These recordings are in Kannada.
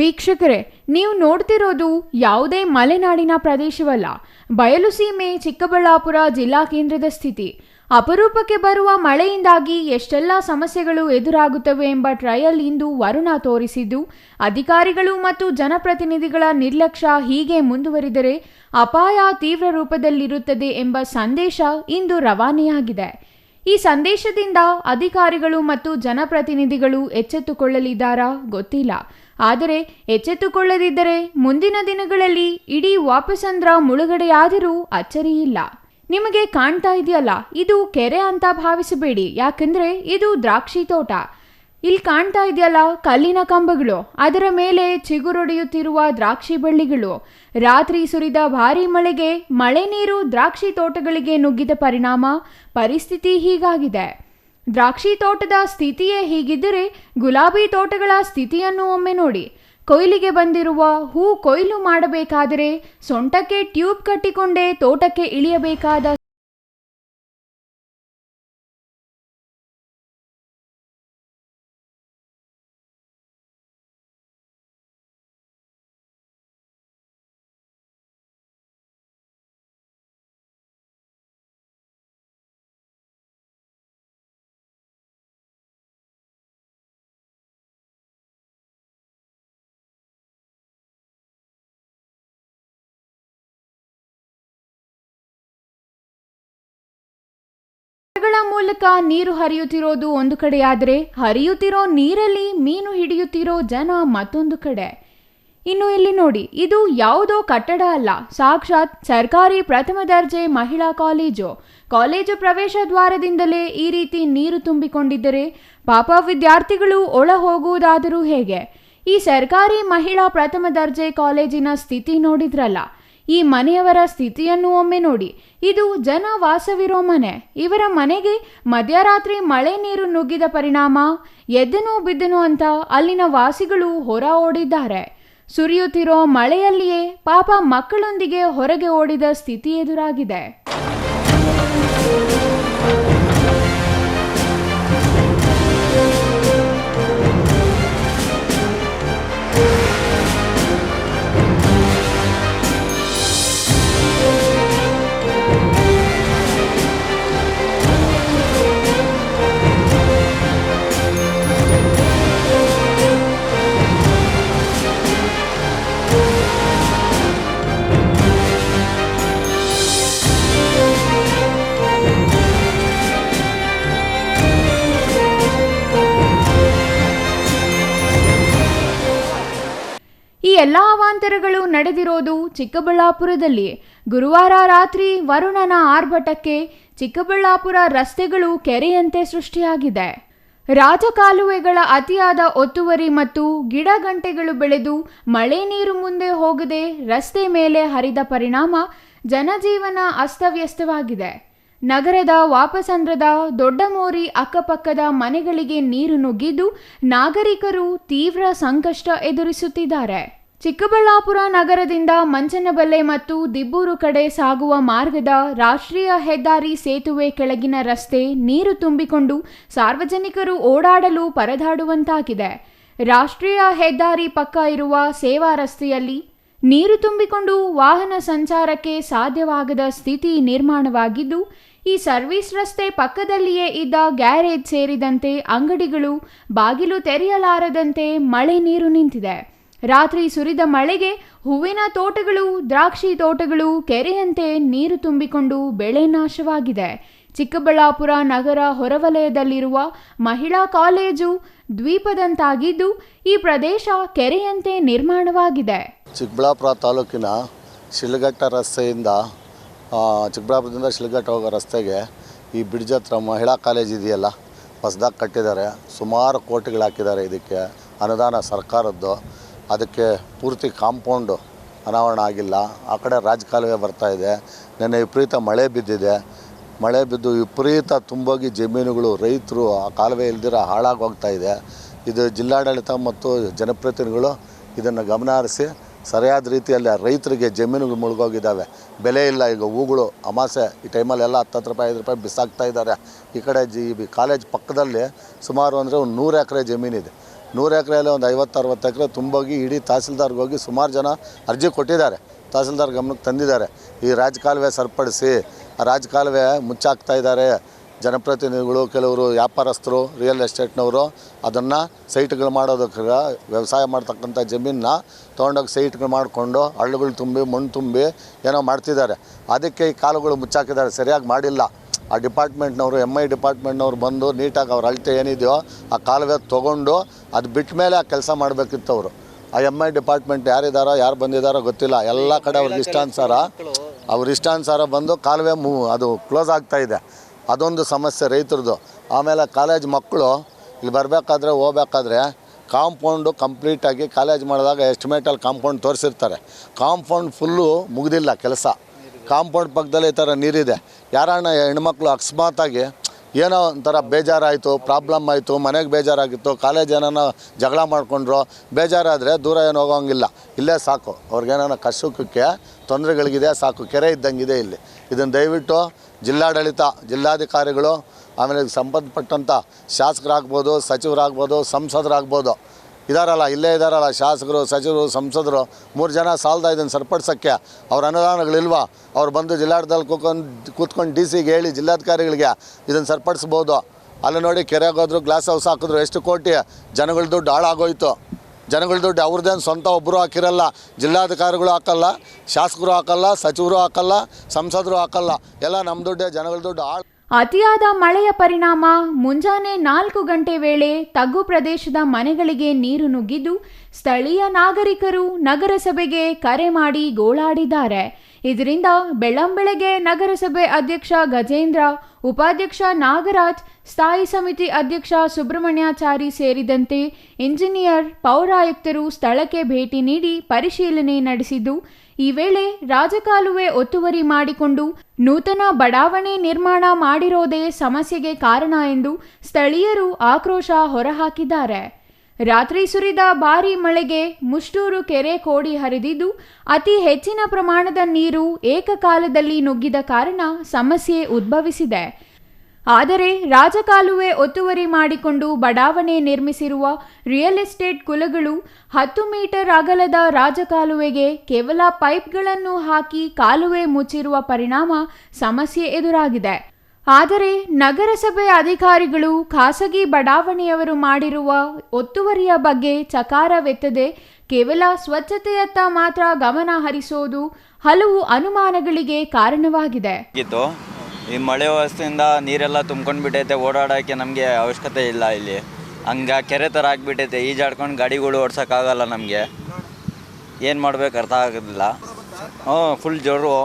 ವೀಕ್ಷಕರೇ, ನೀವು ನೋಡ್ತಿರೋದು ಯಾವುದೇ ಮಲೆನಾಡಿನ ಪ್ರದೇಶವಲ್ಲ. ಬಯಲು ಸೀಮೆ ಚಿಕ್ಕಬಳ್ಳಾಪುರ ಜಿಲ್ಲಾ ಕೇಂದ್ರದ ಸ್ಥಿತಿ. ಅಪರೂಪಕ್ಕೆ ಬರುವ ಮಳೆಯಿಂದಾಗಿ ಎಷ್ಟೆಲ್ಲ ಸಮಸ್ಯೆಗಳು ಎದುರಾಗುತ್ತವೆ ಎಂಬ ಟ್ರಯಲ್ ಇಂದು ವರುಣ ತೋರಿಸಿದ್ದು, ಅಧಿಕಾರಿಗಳು ಮತ್ತು ಜನಪ್ರತಿನಿಧಿಗಳ ನಿರ್ಲಕ್ಷ್ಯ ಹೀಗೆ ಮುಂದುವರಿದರೆ ಅಪಾಯ ತೀವ್ರ ರೂಪದಲ್ಲಿರುತ್ತದೆ ಎಂಬ ಸಂದೇಶ ಇಂದು ರವಾನೆಯಾಗಿದೆ. ಈ ಸಂದೇಶದಿಂದ ಅಧಿಕಾರಿಗಳು ಮತ್ತು ಜನಪ್ರತಿನಿಧಿಗಳು ಎಚ್ಚೆತ್ತುಕೊಳ್ಳಲಿದ್ದಾರಾ ಗೊತ್ತಿಲ್ಲ. ಆದರೆ ಎಚ್ಚೆತ್ತುಕೊಳ್ಳದಿದ್ದರೆ ಮುಂದಿನ ದಿನಗಳಲ್ಲಿ ಇಡೀ ವಾಪಸಂದ್ರ ಮುಳುಗಡೆಯಾದರೂ ಅಚ್ಚರಿಯಿಲ್ಲ. ನಿಮಗೆ ಕಾಣ್ತಾ ಇದೆಯಲ್ಲ, ಇದು ಕೆರೆ ಅಂತ ಭಾವಿಸಬೇಡಿ, ಯಾಕಂದ್ರೆ ಇದು ದ್ರಾಕ್ಷಿ ತೋಟ. ಇಲ್ಲಿ ಕಾಣ್ತಾ ಇದೆಯಲ್ಲ ಕಲ್ಲಿನ ಕಂಬಗಳು, ಅದರ ಮೇಲೆ ಚಿಗುರೊಡೆಯುತ್ತಿರುವ ದ್ರಾಕ್ಷಿ ಬಳ್ಳಿಗಳು. ರಾತ್ರಿ ಸುರಿದ ಭಾರೀ ಮಳೆಗೆ ಮಳೆ ನೀರು ದ್ರಾಕ್ಷಿ ತೋಟಗಳಿಗೆ ನುಗ್ಗಿದ ಪರಿಣಾಮ ಪರಿಸ್ಥಿತಿ ಹೀಗಾಗಿದೆ. ದ್ರಾಕ್ಷಿ ತೋಟದ ಸ್ಥಿತಿಯೇ ಹೀಗಿದ್ದರೆ ಗುಲಾಬಿ ತೋಟಗಳ ಸ್ಥಿತಿಯನ್ನು ಒಮ್ಮೆ ನೋಡಿ. ಕೊಯ್ಲಿಗೆ ಬಂದಿರುವ ಹೂ ಕೊಯ್ಲು ಮಾಡಬೇಕಾದರೆ ಸೊಂಟಕ್ಕೆ ಟ್ಯೂಬ್ ಕಟ್ಟಿಕೊಂಡೇ ತೋಟಕ್ಕೆ ಇಳಿಯಬೇಕಾದ ಗಳ ಮೂಲಕ ನೀರು ಹರಿಯುತ್ತಿರೋದು ಒಂದು ಕಡೆಯಾದರೆ, ಹರಿಯುತ್ತಿರೋ ನೀರಲ್ಲಿ ಮೀನು ಹಿಡಿಯುತ್ತಿರೋ ಜನ ಮತ್ತೊಂದು ಕಡೆ. ಇನ್ನು ಇಲ್ಲಿ ನೋಡಿ, ಇದು ಯಾವುದೋ ಕಟ್ಟಡ ಅಲ್ಲ, ಸಾಕ್ಷಾತ್ ಸರ್ಕಾರಿ ಪ್ರಥಮ ದರ್ಜೆ ಮಹಿಳಾ ಕಾಲೇಜು ಪ್ರವೇಶ ದ್ವಾರದಿಂದಲೇ ಈ ರೀತಿ ನೀರು ತುಂಬಿಕೊಂಡಿದ್ದರೆ ಪಾಪ ವಿದ್ಯಾರ್ಥಿಗಳು ಒಳ ಹೋಗುವುದಾದರೂ ಹೇಗೆ? ಈ ಸರ್ಕಾರಿ ಮಹಿಳಾ ಪ್ರಥಮ ದರ್ಜೆ ಕಾಲೇಜಿನ ಸ್ಥಿತಿ ನೋಡಿದ್ರಲ್ಲ, ಈ ಮನೆಯವರ ಸ್ಥಿತಿಯನ್ನು ಒಮ್ಮೆ ನೋಡಿ. ಇದು ಜನ ವಾಸವಿರೋ ಮನೆ. ಇವರ ಮನೆಗೆ ಮಧ್ಯರಾತ್ರಿ ಮಳೆ ನೀರು ನುಗ್ಗಿದ ಪರಿಣಾಮ ಎದ್ದನೋ ಬಿದ್ದನೋ ಅಂತ ಅಲ್ಲಿನ ವಾಸಿಗಳು ಹೊರ ಓಡಿದ್ದಾರೆ. ಸುರಿಯುತ್ತಿರೋ ಮಳೆಯಲ್ಲಿಯೇ ಪಾಪ ಮಕ್ಕಳೊಂದಿಗೆ ಹೊರಗೆ ಓಡಿದ ಸ್ಥಿತಿ ಎದುರಾಗಿದೆ. ಈ ಎಲ್ಲ ಅವಾಂತರಗಳು ನಡೆದಿರೋದು ಚಿಕ್ಕಬಳ್ಳಾಪುರದಲ್ಲಿ. ಗುರುವಾರ ರಾತ್ರಿ ವರುಣನ ಆರ್ಭಟಕ್ಕೆ ಚಿಕ್ಕಬಳ್ಳಾಪುರ ರಸ್ತೆಗಳು ಕೆರೆಯಂತೆ ಸೃಷ್ಟಿಯಾಗಿದೆ. ರಾಜಕಾಲುವೆಗಳ ಅತಿಯಾದ ಒತ್ತುವರಿ ಮತ್ತು ಗಿಡಗಂಟೆಗಳು ಬೆಳೆದು ಮಳೆ ನೀರು ಮುಂದೆ ಹೋಗದೆ ರಸ್ತೆ ಮೇಲೆ ಹರಿದ ಪರಿಣಾಮ ಜನಜೀವನ ಅಸ್ತವ್ಯಸ್ತವಾಗಿದೆ. ನಗರದ ವಾಪಸಂದ್ರದ ದೊಡ್ಡಮೋರಿ ಅಕ್ಕಪಕ್ಕದ ಮನೆಗಳಿಗೆ ನೀರು ನುಗ್ಗಿದ್ದು ನಾಗರಿಕರು ತೀವ್ರ ಸಂಕಷ್ಟ ಎದುರಿಸುತ್ತಿದ್ದಾರೆ. ಚಿಕ್ಕಬಳ್ಳಾಪುರ ನಗರದಿಂದ ಮಂಚನಬೆಲೆ ಮತ್ತು ದಿಬ್ಬೂರು ಕಡೆ ಸಾಗುವ ಮಾರ್ಗದ ರಾಷ್ಟ್ರೀಯ ಹೆದ್ದಾರಿ ಸೇತುವೆ ಕೆಳಗಿನ ರಸ್ತೆ ನೀರು ತುಂಬಿಕೊಂಡು ಸಾರ್ವಜನಿಕರು ಓಡಾಡಲು ಪರದಾಡುವಂತಾಗಿದೆ. ರಾಷ್ಟ್ರೀಯ ಹೆದ್ದಾರಿ ಪಕ್ಕ ಇರುವ ಸೇವಾ ರಸ್ತೆಯಲ್ಲಿ ನೀರು ತುಂಬಿಕೊಂಡು ವಾಹನ ಸಂಚಾರಕ್ಕೆ ಸಾಧ್ಯವಾಗದ ಸ್ಥಿತಿ ನಿರ್ಮಾಣವಾಗಿದ್ದು, ಈ ಸರ್ವಿಸ್ ರಸ್ತೆ ಪಕ್ಕದಲ್ಲಿಯೇ ಇದ್ದ ಗ್ಯಾರೇಜ್ ಸೇರಿದಂತೆ ಅಂಗಡಿಗಳು ಬಾಗಿಲು ತೆರೆಯಲಾರದಂತೆ ಮಳೆ ನೀರು ನಿಂತಿದೆ. ರಾತ್ರಿ ಸುರಿದ ಮಳೆಗೆ ಹೂವಿನ ತೋಟಗಳು, ದ್ರಾಕ್ಷಿ ತೋಟಗಳು ಕೆರೆಯಂತೆ ನೀರು ತುಂಬಿಕೊಂಡು ಬೆಳೆ ನಾಶವಾಗಿದೆ. ಚಿಕ್ಕಬಳ್ಳಾಪುರ ನಗರ ಹೊರವಲಯದಲ್ಲಿರುವ ಮಹಿಳಾ ಕಾಲೇಜು ದ್ವೀಪದಂತಾಗಿದ್ದು, ಈ ಪ್ರದೇಶ ಕೆರೆಯಂತೆ ನಿರ್ಮಾಣವಾಗಿದೆ. ಚಿಕ್ಕಬಳ್ಳಾಪುರ ತಾಲೂಕಿನ ಶಿಲ್ಘಟ್ಟ ರಸ್ತೆಯಿಂದ ಚಿಕ್ಕಬಳ್ಳಾಪುರದಿಂದ ಶಿಲ್ಘಟ್ಟ ಹೋಗೋ ರಸ್ತೆಗೆ ಈ ಬ್ರಿಡ್ಜ್ ಹತ್ರ ಮಹಿಳಾ ಕಾಲೇಜ್ ಇದೆಯಲ್ಲ, ಹೊಸದಾಗಿ ಕಟ್ಟಿದ್ದಾರೆ. ಸುಮಾರು ಕೋಟಿಗಳು ಹಾಕಿದ್ದಾರೆ ಇದಕ್ಕೆ, ಅನುದಾನ ಸರ್ಕಾರದ್ದು. ಅದಕ್ಕೆ ಪೂರ್ತಿ ಕಾಂಪೌಂಡು ಅನಾವರಣ ಆಗಿಲ್ಲ. ಆ ಕಡೆ ರಾಜಕಾಲುವೆ ಬರ್ತಾಯಿದೆ. ನೆನ್ನೆ ವಿಪರೀತ ಮಳೆ ಬಿದ್ದಿದೆ. ಮಳೆ ಬಿದ್ದು ವಿಪರೀತ ತುಂಬೋಗಿ ಜಮೀನುಗಳು, ರೈತರು ಆ ಕಾಲುವೆ ಇಲ್ದಿರ ಹಾಳಾಗಿ ಹೋಗ್ತಾಯಿದೆ. ಇದು ಜಿಲ್ಲಾಡಳಿತ ಮತ್ತು ಜನಪ್ರತಿನಿಧಿಗಳು ಇದನ್ನು ಗಮನ ಹರಿಸಿ ಸರಿಯಾದ ರೀತಿಯಲ್ಲಿ ರೈತರಿಗೆ ಜಮೀನುಗಳು ಮುಳುಗೋಗಿದ್ದಾವೆ. ಬೆಲೆ ಇಲ್ಲ. ಈಗ ಹೂಗಳು ಅಮಾಸೆ ಈ ಟೈಮಲ್ಲೆಲ್ಲ 10 ರೂಪಾಯಿ 5 ರೂಪಾಯಿ ಬಿಸಾಕ್ತಾ ಇದ್ದಾರೆ. ಈ ಕಡೆ ಕಾಲೇಜ್ ಪಕ್ಕದಲ್ಲಿ ಸುಮಾರು ಅಂದರೆ ಒಂದು 100 ಎಕರೆ ಜಮೀನಿದೆ. 100 ಎಕರೆಯಲ್ಲಿ ಒಂದು 50-60 ಎಕರೆ ತುಂಬೋಗಿ ಇಡೀ ತಹಸೀಲ್ದಾರ್ಗೆ ಹೋಗಿ ಸುಮಾರು ಜನ ಅರ್ಜಿ ಕೊಟ್ಟಿದ್ದಾರೆ. ತಹಸೀಲ್ದಾರ್ ಗಮನಕ್ಕೆ ತಂದಿದ್ದಾರೆ. ಈ ರಾಜಕಾಲುವೆ ಸರಿಪಡಿಸಿ, ಆ ರಾಜಕಾಲುವೆ ಮುಚ್ಚಾಕ್ತಾ ಇದ್ದಾರೆ ಜನಪ್ರತಿನಿಧಿಗಳು, ಕೆಲವರು ವ್ಯಾಪಾರಸ್ಥರು, ರಿಯಲ್ ಎಸ್ಟೇಟ್ನವರು ಅದನ್ನು ಸೈಟ್ಗಳು ಮಾಡೋದಕ್ಕೆ ವ್ಯವಸಾಯ ಮಾಡ್ತಕ್ಕಂಥ ಜಮೀನನ್ನ ತೊಗೊಂಡೋಗಿ ಸೈಟ್ಗಳು ಮಾಡಿಕೊಂಡು ಹಳ್ಳುಗಳು ತುಂಬಿ ಮಣ್ಣು ತುಂಬಿ ಏನೋ ಮಾಡ್ತಿದ್ದಾರೆ. ಅದಕ್ಕೆ ಈ ಕಾಲುಗಳು ಮುಚ್ಚಾಕಿದ್ದಾರೆ, ಸರಿಯಾಗಿ ಮಾಡಿಲ್ಲ. ಆ ಡಿಪಾರ್ಟ್ಮೆಂಟ್ನವರು MI ಡಿಪಾರ್ಟ್ಮೆಂಟ್ನವ್ರು ಬಂದು ನೀಟಾಗಿ ಅವ್ರ ಅಳತೆ ಏನಿದೆಯೋ ಆ ಕಾಲುವೆ ತೊಗೊಂಡು ಅದು ಬಿಟ್ಟ ಮೇಲೆ ಆ ಕೆಲಸ ಮಾಡಬೇಕಿತ್ತು ಅವರು. ಆ MI ಡಿಪಾರ್ಟ್ಮೆಂಟ್ ಯಾರಿದ್ದಾರೋ ಯಾರು ಬಂದಿದ್ದಾರೋ ಗೊತ್ತಿಲ್ಲ. ಎಲ್ಲ ಕಡೆ ಅವ್ರಿಗೆ ಇಷ್ಟಾನುಸಾರ ಬಂದು ಕಾಲುವೆ ಅದು ಕ್ಲೋಸ್ ಆಗ್ತಾಯಿದೆ. ಅದೊಂದು ಸಮಸ್ಯೆ ರೈತರದ್ದು. ಆಮೇಲೆ ಕಾಲೇಜ್ ಮಕ್ಕಳು ಇಲ್ಲಿ ಬರಬೇಕಾದ್ರೆ ಹೋಗ್ಬೇಕಾದ್ರೆ ಕಾಂಪೌಂಡು ಕಂಪ್ಲೀಟಾಗಿ ಕಾಲೇಜ್ ಮಾಡಿದಾಗ ಎಸ್ಟಿಮೇಟಲ್ಲಿ ಕಾಂಪೌಂಡ್ ತೋರಿಸಿರ್ತಾರೆ. ಕಾಂಪೌಂಡ್ ಫುಲ್ಲು ಮುಗ್ದಿಲ್ಲ ಕೆಲಸ. ಕಾಂಪೌಂಡ್ ಪಕ್ಕದಲ್ಲಿ ಈ ಥರ ನೀರಿದೆ. ಯಾರಣ್ಣ ಹೆಣ್ಮಕ್ಳು ಅಕಸ್ಮಾತಾಗಿ ಏನೋ ಒಂಥರ ಬೇಜಾರಾಯಿತು, ಪ್ರಾಬ್ಲಮ್ ಆಯಿತು, ಮನೆಗೆ ಬೇಜಾರಾಗಿತ್ತು, ಕಾಲೇಜ್ ಏನಾನ ಜಗಳ ಮಾಡಿಕೊಂಡ್ರು, ಬೇಜಾರಾದರೆ ದೂರ ಏನು ಹೋಗೋಂಗಿಲ್ಲ, ಇಲ್ಲೇ ಸಾಕು. ಅವ್ರಿಗೇನಾನ ಕಷ್ಟಕ್ಕೆ ತೊಂದರೆಗಳಿಗಿದೆ ಸಾಕು, ಕೆರೆ ಇದ್ದಂಗಿದೆ ಇಲ್ಲಿ. ಇದನ್ನು ದಯವಿಟ್ಟು ಜಿಲ್ಲಾಡಳಿತ, ಜಿಲ್ಲಾಧಿಕಾರಿಗಳು, ಆಮೇಲೆ ಸಂಬಂಧಪಟ್ಟಂಥ ಶಾಸಕರಾಗ್ಬೋದು, ಸಚಿವರಾಗ್ಬೋದು, ಸಂಸದರಾಗ್ಬೋದು, ಇದಾರಲ್ಲ ಇಲ್ಲೇ ಇದ್ದಾರಲ್ಲ ಶಾಸಕರು, ಸಚಿವರು, ಸಂಸದರು 3 ಜನ ಸಾಲದ ಇದನ್ನು ಸರಿಪಡಿಸೋಕ್ಕೆ ಅವ್ರ ಅನುದಾನಗಳಿಲ್ವಾ? ಅವ್ರು ಬಂದು ಜಿಲ್ಲಾಡಳಿತದಲ್ಲಿ ಕೂತ್ಕೊಂಡು DC-ಗೆ ಹೇಳಿ, ಜಿಲ್ಲಾಧಿಕಾರಿಗಳಿಗೆ ಇದನ್ನು ಸರಿಪಡಿಸ್ಬೋದು. ಅಲ್ಲಿ ನೋಡಿ ಕೆರೆಗೆ ಹೋದ್ರು, ಗ್ಲಾಸ್ ಹೌಸ್ ಹಾಕಿದ್ರು, ಎಷ್ಟು ಕೋಟಿ ಜನಗಳ ದುಡ್ಡು ಹಾಳಾಗೋಯ್ತು. ಜನಗಳ ದುಡ್ಡು ಅವ್ರದ್ದೇನು ಸ್ವಂತ ಒಬ್ಬರು ಹಾಕಿರಲ್ಲ. ಜಿಲ್ಲಾಧಿಕಾರಿಗಳು ಹಾಕಲ್ಲ, ಶಾಸಕರು ಹಾಕಲ್ಲ, ಸಚಿವರು ಹಾಕಲ್ಲ, ಸಂಸದರು ಹಾಕಲ್ಲ, ಎಲ್ಲ ನಮ್ಮ ದುಡ್ಡೇ, ಜನಗಳ ದುಡ್ಡು ಹಾಳು. ಅತಿಯಾದ ಮಳೆಯ ಪರಿಣಾಮ ಮುಂಜಾನೆ 4 ಗಂಟೆ ವೇಳೆ ತಗ್ಗು ಪ್ರದೇಶದ ಮನೆಗಳಿಗೆ ನೀರು ನುಗ್ಗಿದ್ದು, ಸ್ಥಳೀಯ ನಾಗರಿಕರು ನಗರಸಭೆಗೆ ಕರೆ ಮಾಡಿ ಗೋಳಾಡಿದ್ದಾರೆ. ಇದರಿಂದ ಬೆಳ್ಳಂಬೆಳಗ್ಗೆ ನಗರಸಭೆ ಅಧ್ಯಕ್ಷ ಗಜೇಂದ್ರ, ಉಪಾಧ್ಯಕ್ಷ ನಾಗರಾಜ್, ಸ್ಥಾಯಿ ಸಮಿತಿ ಅಧ್ಯಕ್ಷ ಸುಬ್ರಹ್ಮಣ್ಯಾಚಾರಿ ಸೇರಿದಂತೆ ಇಂಜಿನಿಯರ್, ಪೌರಾಯುಕ್ತರು ಸ್ಥಳಕ್ಕೆ ಭೇಟಿ ನೀಡಿ ಪರಿಶೀಲನೆ ನಡೆಸಿದ್ದು, ಈ ವೇಳೆ ರಾಜಕಾಲುವೆ ಒತ್ತುವರಿ ಮಾಡಿಕೊಂಡು ನೂತನ ಬಡಾವಣೆ ನಿರ್ಮಾಣ ಮಾಡಿರೋದೇ ಸಮಸ್ಯೆಗೆ ಕಾರಣ ಎಂದು ಸ್ಥಳೀಯರು ಆಕ್ರೋಶ ಹೊರಹಾಕಿದ್ದಾರೆ. ರಾತ್ರಿ ಸುರಿದ ಭಾರೀ ಮಳೆಗೆ ಮುಷ್ಟೂರು ಕೆರೆ ಕೋಡಿ ಹರಿದಿದ್ದು, ಅತಿ ಹೆಚ್ಚಿನ ಪ್ರಮಾಣದ ನೀರು ಏಕಕಾಲದಲ್ಲಿ ನುಗ್ಗಿದ ಕಾರಣ ಸಮಸ್ಯೆ ಉದ್ಭವಿಸಿದೆ. ಆದರೆ ರಾಜಕಾಲುವೆ ಒತ್ತುವರಿ ಮಾಡಿಕೊಂಡು ಬಡಾವಣೆ ನಿರ್ಮಿಸಿರುವ ರಿಯಲ್ ಎಸ್ಟೇಟ್ ಕುಲಗಳು 10 ಮೀಟರ್ ಅಗಲದ ರಾಜಕಾಲುವೆಗೆ ಕೇವಲ ಪೈಪ್ಗಳನ್ನು ಹಾಕಿ ಕಾಲುವೆ ಮುಚ್ಚಿರುವ ಪರಿಣಾಮ ಸಮಸ್ಯೆ ಎದುರಾಗಿದೆ. ಆದರೆ ನಗರಸಭೆ ಅಧಿಕಾರಿಗಳು ಖಾಸಗಿ ಬಡಾವಣೆಯವರು ಮಾಡಿರುವ ಒತ್ತುವರಿಯ ಬಗ್ಗೆ ಚಕಾರವೆತ್ತದೆ ಕೇವಲ ಸ್ವಚ್ಛತೆಯತ್ತ ಮಾತ್ರ ಗಮನ ಹರಿಸೋದು ಹಲವು ಅನುಮಾನಗಳಿಗೆ ಕಾರಣವಾಗಿದೆ. ಈ ಮಳೆ ವ್ಯವಸ್ಥೆಯಿಂದ ನೀರೆಲ್ಲ ತುಂಬ್ಕೊಂಡು ಬಿಟ್ಟೈತೆ, ಓಡಾಡೋಕ್ಕೆ ನಮಗೆ ಅವಶ್ಯಕತೆ ಇಲ್ಲ. ಇಲ್ಲಿ ಹಂಗೆ ಕೆರೆ ಥರ ಆಗಿಬಿಟ್ಟೈತೆ, ಈಜಾಡ್ಕೊಂಡು ಗಾಡಿಗಳು ಓಡ್ಸೋಕ್ಕಾಗಲ್ಲ. ನಮಗೆ ಏನು ಮಾಡ್ಬೇಕು ಅರ್ಥ ಆಗೋದಿಲ್ಲ. ಫುಲ್ ಜೋರು.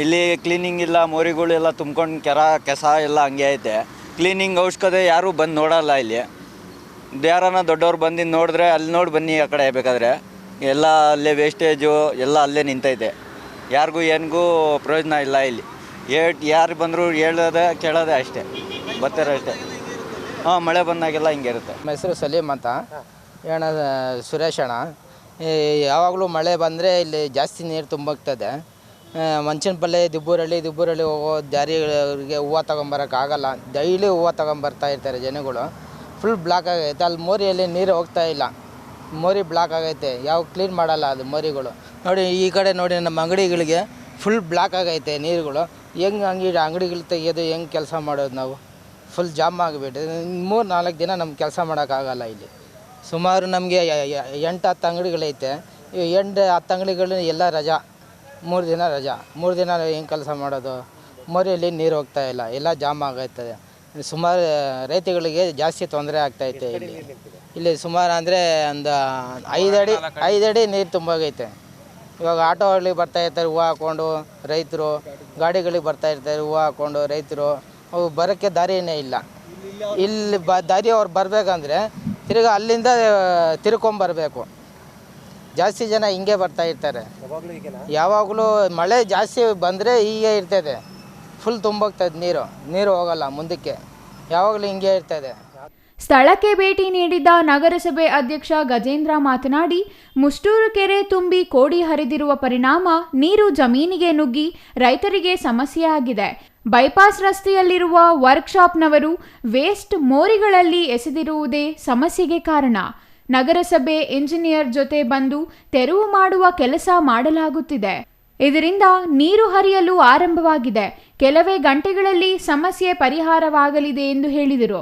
ಇಲ್ಲಿ ಕ್ಲೀನಿಂಗ್ ಇಲ್ಲ, ಮೋರಿಗಳೆಲ್ಲ ತುಂಬ್ಕೊಂಡು ಕೆಸ ಎಲ್ಲ ಹಂಗೆ ಐತೆ. ಕ್ಲೀನಿಂಗ್ ಅವಶ್ಯಕತೆ ಯಾರೂ ಬಂದು ನೋಡಲ್ಲ. ಇಲ್ಲಿ ಯಾರನ್ನ ದೊಡ್ಡವ್ರು ಬಂದು ನೋಡಿದ್ರೆ ಅಲ್ಲಿ ನೋಡಿ ಬನ್ನಿ ಆ ಕಡೆ ಬೇಕಾದರೆ ಎಲ್ಲ ಅಲ್ಲೇ ವೇಸ್ಟೇಜು ಎಲ್ಲ ಅಲ್ಲೇ ನಿಂತೈತೆ. ಯಾರಿಗೂ ಏನಿಗೂ ಪ್ರಯೋಜನ ಇಲ್ಲ. ಇಲ್ಲಿ ಯಾರು ಬಂದರೂ ಹೇಳೋದೆ ಕೇಳೋದೆ ಅಷ್ಟೇ, ಬರ್ತಾರೆ ಅಷ್ಟೇ. ಮಳೆ ಬಂದಾಗೆಲ್ಲ ಹಿಂಗೆ ಇರುತ್ತೆ. ನಮ್ಮ ಹೆಸರು ಸಲೀಮ್ ಅಂತ, ಅಣ್ಣ ಸುರೇಶ್ ಅಣ್ಣ. ಯಾವಾಗಲೂ ಮಳೆ ಬಂದರೆ ಇಲ್ಲಿ ಜಾಸ್ತಿ ನೀರು ತುಂಬೋಗ್ತದೆ. ಮಂಚನಪಲ್ಲೆ, ದಿಬ್ಬೂರಳ್ಳಿ ಹೋಗೋ ದಾರಿಗಳಿಗೆ ಹೂವು ತೊಗೊಂಬರೋಕ್ಕಾಗಲ್ಲ. ಡೈಲಿ ಹೂವು ತೊಗೊಂಬರ್ತಾ ಇರ್ತಾರೆ ಜನಗಳು. ಫುಲ್ ಬ್ಲಾಕ್ ಆಗೈತೆ. ಅಲ್ಲಿ ಮೋರಿಯಲ್ಲಿ ನೀರು ಹೋಗ್ತಾ ಇಲ್ಲ, ಮೋರಿ ಬ್ಲಾಕ್ ಆಗೈತೆ. ಯಾವ ಕ್ಲೀನ್ ಮಾಡಲ್ಲ ಅದು ಮೋರಿಗಳು. ನೋಡಿ ಈ ಕಡೆ ನೋಡಿ, ನಮ್ಮ ಅಂಗಡಿಗಳಿಗೆ ಫುಲ್ ಬ್ಲಾಕ್ ಆಗೈತೆ ನೀರುಗಳು. ಹೆಂಗೆ ಅಂಗಡಿಗಳು ತೆಗಿಯೋದು, ಹೆಂಗೆ ಕೆಲಸ ಮಾಡೋದು ನಾವು? ಫುಲ್ ಜಾಮ್ ಆಗಿಬಿಟ್ಟು 3-4 ದಿನ ನಮ್ಗೆ ಕೆಲಸ ಮಾಡೋಕ್ಕಾಗಲ್ಲ. ಇಲ್ಲಿ ಸುಮಾರು ನಮಗೆ 8-10 ಅಂಗಡಿಗಳೈತೆ. 8-10 ಅಂಗಡಿಗಳು ಎಲ್ಲ ರಜಾ, 3 ದಿನ ರಜಾ. 3 ದಿನ ಹೆಂಗೆ ಕೆಲಸ ಮಾಡೋದು? ಮೋರಿಯಲ್ಲಿ ನೀರು ಹೋಗ್ತಾ ಇಲ್ಲ, ಎಲ್ಲ ಜಾಮ್ ಆಗೈತದೆ. ಸುಮಾರು ರೈತಗಳಿಗೆ ಜಾಸ್ತಿ ತೊಂದರೆ ಆಗ್ತಾಯಿದೆ. ಇಲ್ಲಿ ಸುಮಾರು ಅಂದರೆ ಒಂದು 5 ಅಡಿ ನೀರು ತುಂಬೋಗೈತೆ. ಇವಾಗ ಆಟೋಗಳಿಗೆ ಬರ್ತಾಯಿರ್ತಾರೆ ಹೂವು ಹಾಕ್ಕೊಂಡು ರೈತರು, ಗಾಡಿಗಳಿಗೆ ಬರ್ತಾಯಿರ್ತಾರೆ ಹೂವು ಹಾಕ್ಕೊಂಡು ರೈತರು. ಅವು ಬರೋಕ್ಕೆ ದಾರಿಯೇ ಇಲ್ಲ. ಇಲ್ಲಿ ದಾರಿ ಅವ್ರು ಬರಬೇಕಂದ್ರೆ ತಿರ್ಗಿ ಅಲ್ಲಿಂದ ತಿರ್ಕೊಂಬರ್ಬೇಕು. ಜಾಸ್ತಿ ಜನ ಹಿಂಗೆ ಬರ್ತಾಯಿರ್ತಾರೆ. ಯಾವಾಗಲೂ ಮಳೆ ಜಾಸ್ತಿ ಬಂದರೆ ಹೀಗೆ ಇರ್ತದೆ, ಫುಲ್ ತುಂಬೋಗ್ತದೆ ನೀರು ಹೋಗಲ್ಲ ಮುಂದಕ್ಕೆ, ಯಾವಾಗಲೂ ಹಿಂಗೆ ಇರ್ತದೆ. ಸ್ಥಳಕ್ಕೆ ಭೇಟಿ ನೀಡಿದ್ದ ನಗರಸಭೆ ಅಧ್ಯಕ್ಷ ಗಜೇಂದ್ರ ಮಾತನಾಡಿ, ಮುಷ್ಟೂರು ಕೆರೆ ತುಂಬಿ ಕೋಡಿ ಹರಿದಿರುವ ಪರಿಣಾಮ ನೀರು ಜಮೀನಿಗೆ ನುಗ್ಗಿ ರೈತರಿಗೆ ಸಮಸ್ಯೆಯಾಗಿದೆ. ಬೈಪಾಸ್ ರಸ್ತೆಯಲ್ಲಿರುವ ವರ್ಕ್ಶಾಪ್ನವರು ವೇಸ್ಟ್ ಮೋರಿಗಳಲ್ಲಿ ಎಸೆದಿರುವುದೇ ಸಮಸ್ಯೆಗೆ ಕಾರಣ. ನಗರಸಭೆ ಇಂಜಿನಿಯರ್ ಜೊತೆ ಬಂದು ತೆರವು ಮಾಡುವ ಕೆಲಸ ಮಾಡಲಾಗುತ್ತಿದೆ. ಇದರಿಂದ ನೀರು ಹರಿಯಲು ಆರಂಭವಾಗಿದೆ. ಕೆಲವೇ ಗಂಟೆಗಳಲ್ಲಿ ಸಮಸ್ಯೆ ಪರಿಹಾರವಾಗಲಿದೆ ಎಂದು ಹೇಳಿದರು.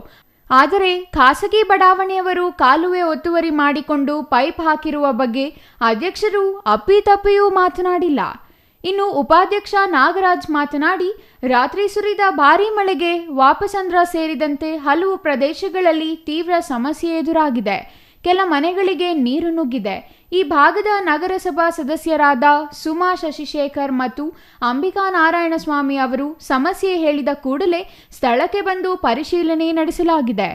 ಆದರೆ ಖಾಸಗಿ ಬಡಾವಣೆಯವರು ಕಾಲುವೆ ಒತ್ತುವರಿ ಮಾಡಿಕೊಂಡು ಪೈಪ್ ಹಾಕಿರುವ ಬಗ್ಗೆ ಅಧ್ಯಕ್ಷರು ಅಪ್ಪಿತಪ್ಪಿಯೂ ಮಾತನಾಡಿಲ್ಲ. ಇನ್ನು ಉಪಾಧ್ಯಕ್ಷ ನಾಗರಾಜ್ ಮಾತನಾಡಿ, ರಾತ್ರಿ ಸುರಿದ ಭಾರೀ ಮಳೆಗೆ ವಾಪಸಂದ್ರ ಸೇರಿದಂತೆ ಹಲವು ಪ್ರದೇಶಗಳಲ್ಲಿ ತೀವ್ರ ಸಮಸ್ಯೆ ಎದುರಾಗಿದೆ. ಕೆಲ ಮನೆಗಳಿಗೆ ನೀರು ನುಗ್ಗಿದೆ. ಈ ಭಾಗದ ನಗರಸಭಾ ಸದಸ್ಯರಾದ ಸುಮಾ ಶಶಿಶೇಖರ್ ಮತ್ತು ಅಂಬಿಕಾ ನಾರಾಯಣಸ್ವಾಮಿ ಅವರು ಸಮಸ್ಯೆ ಹೇಳಿದ ಕೂಡಲೇ ಸ್ಥಳಕ್ಕೆ ಬಂದು ಪರಿಶೀಲನೆ ನಡೆಸಲಾಗಿದೆ.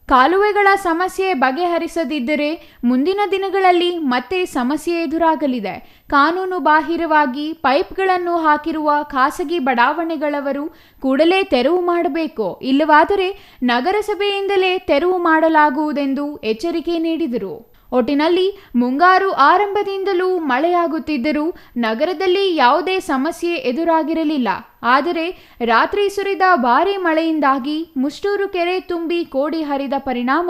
ಕಾಲುವೆಗಳ ಸಮಸ್ಯೆ ಬಗೆಹರಿಸದಿದ್ದರೆ ಮುಂದಿನ ದಿನಗಳಲ್ಲಿ ಮತ್ತೆ ಸಮಸ್ಯೆ ಎದುರಾಗಲಿದೆ. ಕಾನೂನು ಬಾಹಿರವಾಗಿ ಪೈಪ್ಗಳನ್ನು ಹಾಕಿರುವ ಖಾಸಗಿ ಬಡಾವಣೆಗಳವರು ಕೂಡಲೇ ತೆರವು ಮಾಡಬೇಕು, ಇಲ್ಲವಾದರೆ ನಗರಸಭೆಯಿಂದಲೇ ತೆರವು ಮಾಡಲಾಗುವುದೆಂದು ಎಚ್ಚರಿಕೆ ನೀಡಿದರು. ಒಟ್ಟಿನಲ್ಲಿ ಮುಂಗಾರು ಆರಂಭದಿಂದಲೂ ಮಳೆಯಾಗುತ್ತಿದ್ದರೂ ನಗರದಲ್ಲಿ ಯಾವುದೇ ಸಮಸ್ಯೆ ಎದುರಾಗಿರಲಿಲ್ಲ. ಆದರೆ ರಾತ್ರಿ ಸುರಿದ ಭಾರೀ ಮಳೆಯಿಂದಾಗಿ ಮುಷ್ಟೂರು ಕೆರೆ ತುಂಬಿ ಕೋಡಿ ಹರಿದ ಪರಿಣಾಮ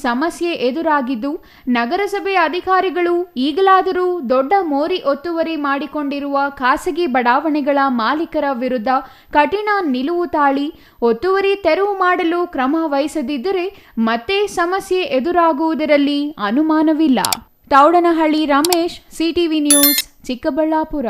ಸಮಸ್ಯೆ ಎದುರಾಗಿದ್ದು, ನಗರಸಭೆ ಅಧಿಕಾರಿಗಳು ಈಗಲಾದರೂ ದೊಡ್ಡ ಮೋರಿ ಒತ್ತುವರಿ ಮಾಡಿಕೊಂಡಿರುವ ಖಾಸಗಿ ಬಡಾವಣೆಗಳ ಮಾಲೀಕರ ವಿರುದ್ಧ ಕಠಿಣ ನಿಲುವು ತಾಳಿ ಒತ್ತುವರಿ ತೆರವು ಮಾಡಲು ಕ್ರಮ ವಹಿಸದಿದ್ದರೆ ಮತ್ತೆ ಸಮಸ್ಯೆ ಎದುರಾಗುವುದರಲ್ಲಿ ಅನುಮಾನವಿಲ್ಲ. Thoudanahalli Ramesh, CTV news, Chikkaballapur.